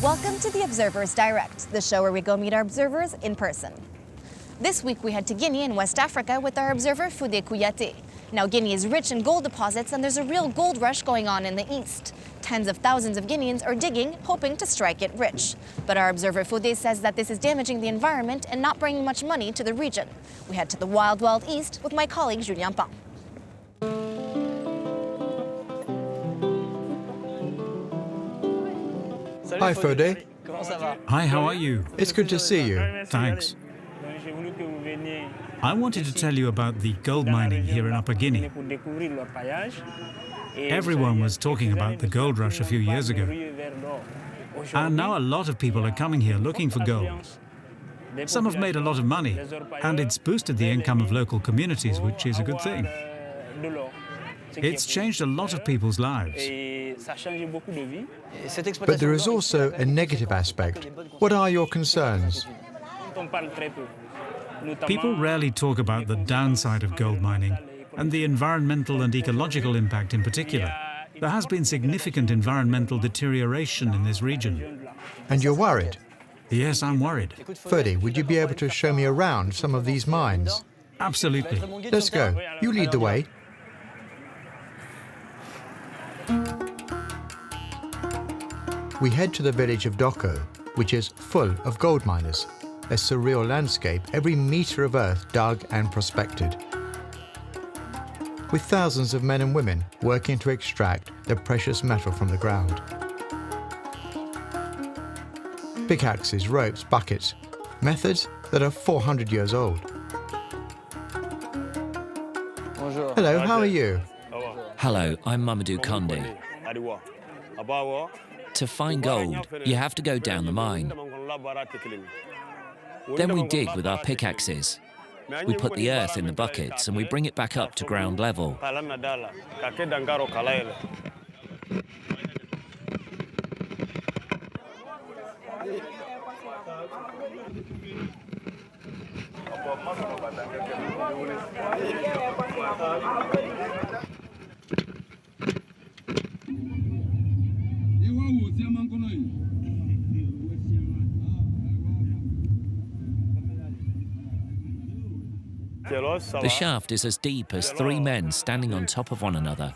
Welcome to the Observers Direct, the show where we go meet our observers in person. This week we head to Guinea in West Africa with our observer Foudé Kouyaté. Now Guinea is rich in gold deposits and there's a real gold rush going on in the east. Tens of thousands of Guineans are digging, hoping to strike it rich. But our observer Foudé says that this is damaging the environment and not bringing much money to the region. We head to the wild, wild east with my colleague Julien Pain. Hi, Foudé. Hi, how are you? It's good to see you. Thanks. I wanted to tell you about the gold mining here in Upper Guinea. Everyone was talking about the gold rush a few years ago. And now a lot of people are coming here looking for gold. Some have made a lot of money, and it's boosted the income of local communities, which is a good thing. It's changed a lot of people's lives. But there is also a negative aspect. What are your concerns? People rarely talk about the downside of gold mining and the environmental and ecological impact in particular. There has been significant environmental deterioration in this region. And you're worried? Yes, I'm worried. Foudé, would you be able to show me around some of these mines? Absolutely. Let's go. You lead the way. We head to the village of Doko, which is full of gold miners. A surreal landscape, every metre of earth dug and prospected. With thousands of men and women working to extract the precious metal from the ground. Pickaxes, ropes, buckets, methods that are 400 years old. Hello, how are you? Hello, I'm Mamadou Kande. To find gold, you have to go down the mine. Then we dig with our pickaxes. We put the earth in the buckets and we bring it back up to ground level. The shaft is as deep as 3 men standing on top of one another.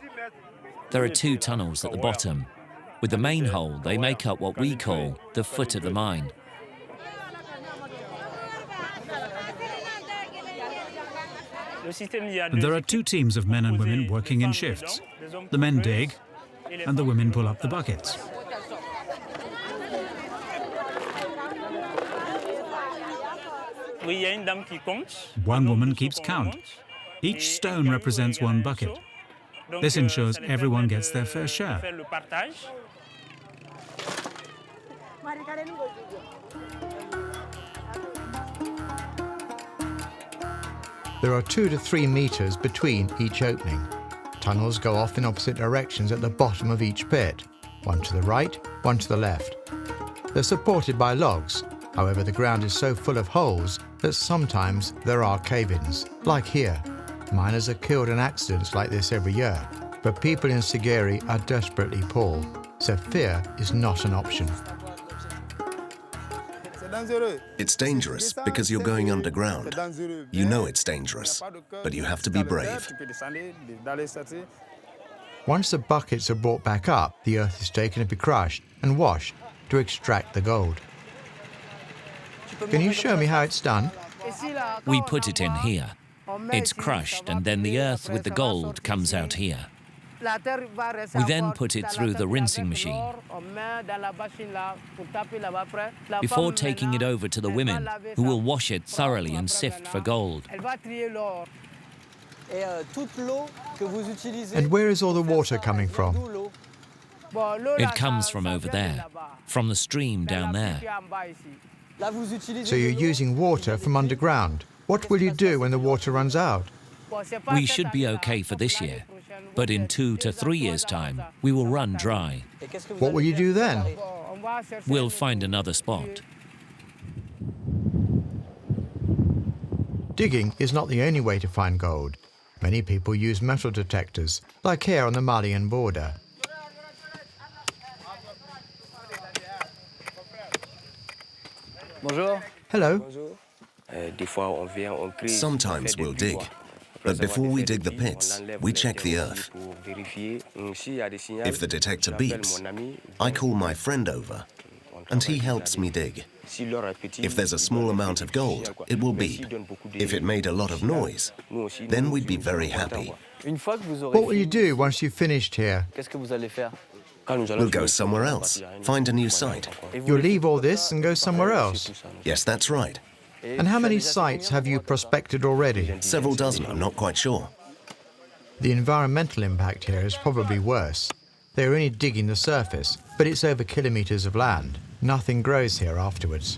There are 2 tunnels at the bottom. With the main hole, they make up what we call the foot of the mine. There are 2 teams of men and women working in shifts. The men dig, and the women pull up the buckets. One woman keeps count. Each stone represents 1 bucket. This ensures everyone gets their fair share. There are 2 to 3 metres between each opening. Tunnels go off in opposite directions at the bottom of each pit, one to the right, one to the left. They're supported by logs. However, the ground is so full of holes that sometimes there are cave-ins, like here. Miners are killed in accidents like this every year, but people in Sigeri are desperately poor, so fear is not an option. It's dangerous because you're going underground. You know it's dangerous, but you have to be brave. Once the buckets are brought back up, the earth is taken to be crushed and washed to extract the gold. Can you show me how it's done? We put it in here. It's crushed and then the earth with the gold comes out here. We then put it through the rinsing machine. Before taking it over to the women, who will wash it thoroughly and sift for gold. And where is all the water coming from? It comes from over there, from the stream down there. So you're using water from underground. What will you do when the water runs out? We should be okay for this year, but in 2 to 3 years' time, we will run dry. What will you do then? We'll find another spot. Digging is not the only way to find gold. Many people use metal detectors, like here on the Malian border. Hello. Sometimes we'll dig, but before we dig the pits, we check the earth. If the detector beeps, I call my friend over, and he helps me dig. If there's a small amount of gold, it will beep. If it made a lot of noise, then we'd be very happy. What will you do once you've finished here? We'll go somewhere else, find a new site. You'll leave all this and go somewhere else? Yes, that's right. And how many sites have you prospected already? Several dozen, I'm not quite sure. The environmental impact here is probably worse. They're only digging the surface, but it's over kilometres of land. Nothing grows here afterwards.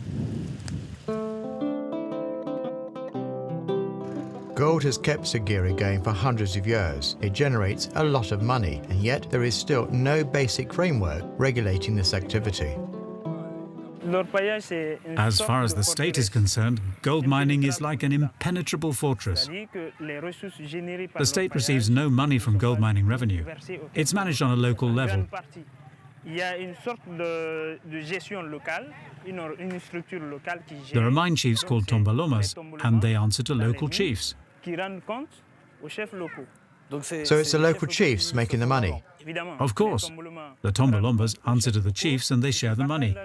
Gold has kept Sagiri going for hundreds of years. It generates a lot of money, and yet there is still no basic framework regulating this activity. As far as the state is concerned, gold mining is like an impenetrable fortress. The state receives no money from gold mining revenue. It's managed on a local level. There are mine chiefs called tombalomas, and they answer to local chiefs. So it's the local chiefs making the money? Of course. The tombalomas answer to the chiefs and they share the money.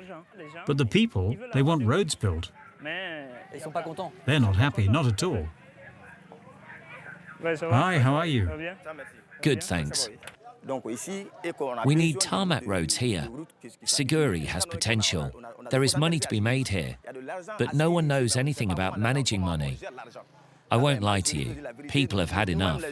But the people, they want roads built. They're not happy, not at all. Hi, how are you? Good, thanks. We need tarmac roads here. Siguri has potential. There is money to be made here, but no one knows anything about managing money. I won't lie to you, people have had enough.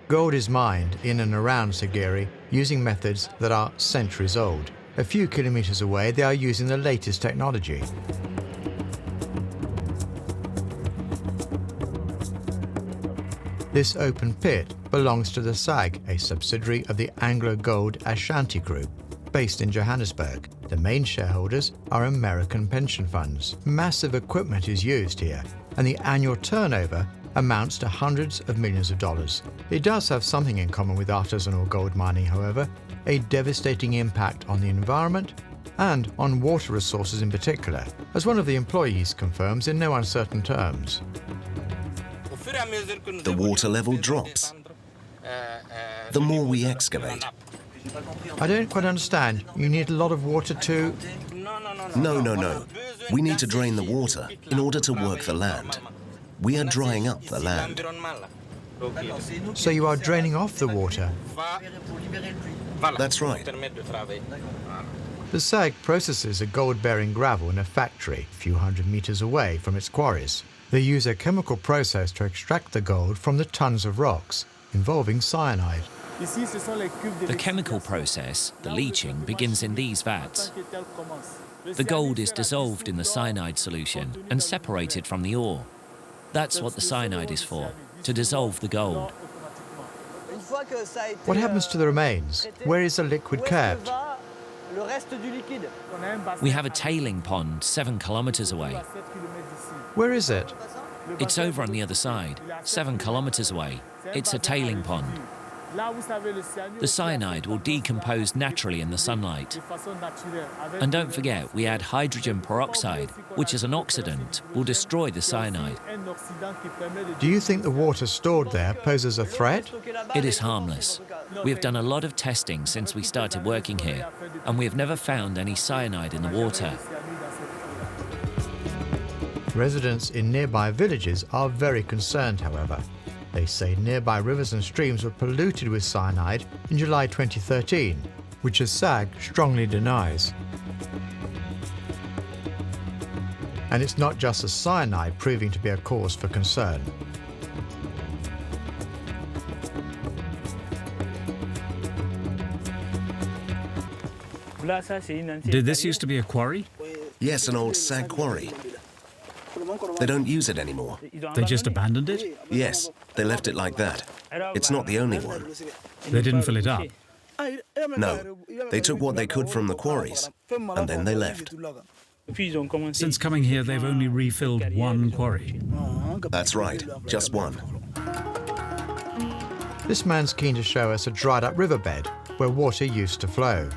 Gold is mined in and around Sagiri using methods that are centuries old. A few kilometres away, they are using the latest technology. This open pit belongs to the SAG, a subsidiary of the Anglo Gold Ashanti Group, based in Johannesburg. The main shareholders are American pension funds. Massive equipment is used here, and the annual turnover amounts to hundreds of millions of dollars. It does have something in common with artisanal gold mining, however, a devastating impact on the environment and on water resources in particular, as one of the employees confirms in no uncertain terms. The water level drops. The more we excavate. I don't quite understand. You need a lot of water to... No. We need to drain the water in order to work the land. We are drying up the land. So you are draining off the water? That's right. The SAG processes a gold-bearing gravel in a factory a few hundred meters away from its quarries. They use a chemical process to extract the gold from the tons of rocks, involving cyanide. The chemical process, the leaching, begins in these vats. The gold is dissolved in the cyanide solution and separated from the ore. That's what the cyanide is for, to dissolve the gold. What happens to the remains? Where is the liquid kept? We have a tailing pond 7 kilometers away. Where is it? It's over on the other side, 7 kilometers away. It's a tailing pond. The cyanide will decompose naturally in the sunlight. And don't forget, we add hydrogen peroxide, which as an oxidant will destroy the cyanide. Do you think the water stored there poses a threat? It is harmless. We have done a lot of testing since we started working here, and we have never found any cyanide in the water. Residents in nearby villages are very concerned, however. They say nearby rivers and streams were polluted with cyanide in July 2013, which the SAG strongly denies. And it's not just the cyanide proving to be a cause for concern. Did this used to be a quarry? Yes, an old SAG quarry. They don't use it anymore. They just abandoned it? Yes, they left it like that. It's not the only one. They didn't fill it up? No, they took what they could from the quarries, and then they left. Since coming here, they've only refilled one quarry. That's right, just one. This man's keen to show us a dried-up riverbed where water used to flow.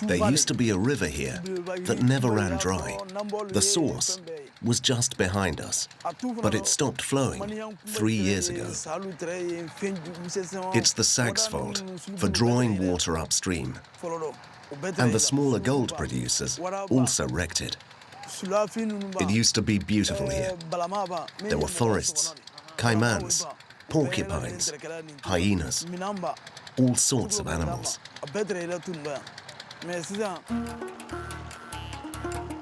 There used to be a river here that never ran dry. The source was just behind us, but it stopped flowing 3 years ago. It's the Sag's fault for drawing water upstream, and the smaller gold producers also wrecked it. It used to be beautiful here. There were forests, caimans, porcupines, hyenas, all sorts of animals.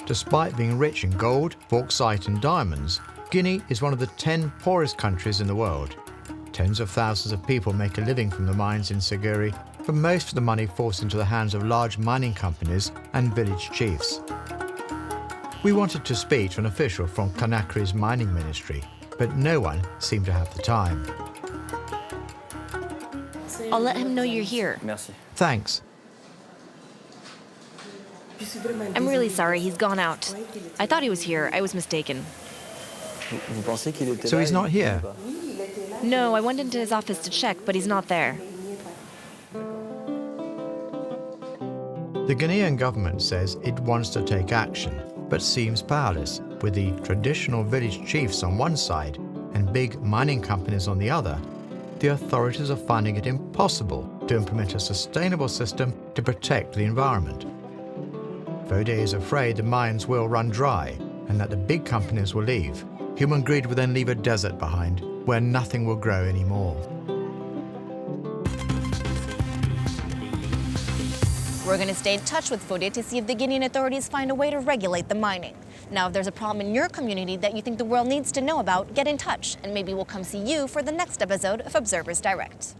Despite being rich in gold, bauxite and diamonds, Guinea is one of the 10 poorest countries in the world. Tens of thousands of people make a living from the mines in Seguri, but most of the money falls into the hands of large mining companies and village chiefs. We wanted to speak to an official from Conakry's mining ministry, but no one seemed to have the time. I'll let him know you're here. Thanks. I'm really sorry, he's gone out. I thought he was here, I was mistaken. So he's not here? No, I went into his office to check, but he's not there. The Ghanaian government says it wants to take action, but seems powerless, with the traditional village chiefs on one side and big mining companies on the other. The authorities are finding it impossible to implement a sustainable system to protect the environment. Vode is afraid the mines will run dry and that the big companies will leave. Human greed will then leave a desert behind where nothing will grow anymore. We're going to stay in touch with Vode to see if the Guinean authorities find a way to regulate the mining. Now, if there's a problem in your community that you think the world needs to know about, get in touch, and maybe we'll come see you for the next episode of Observers Direct.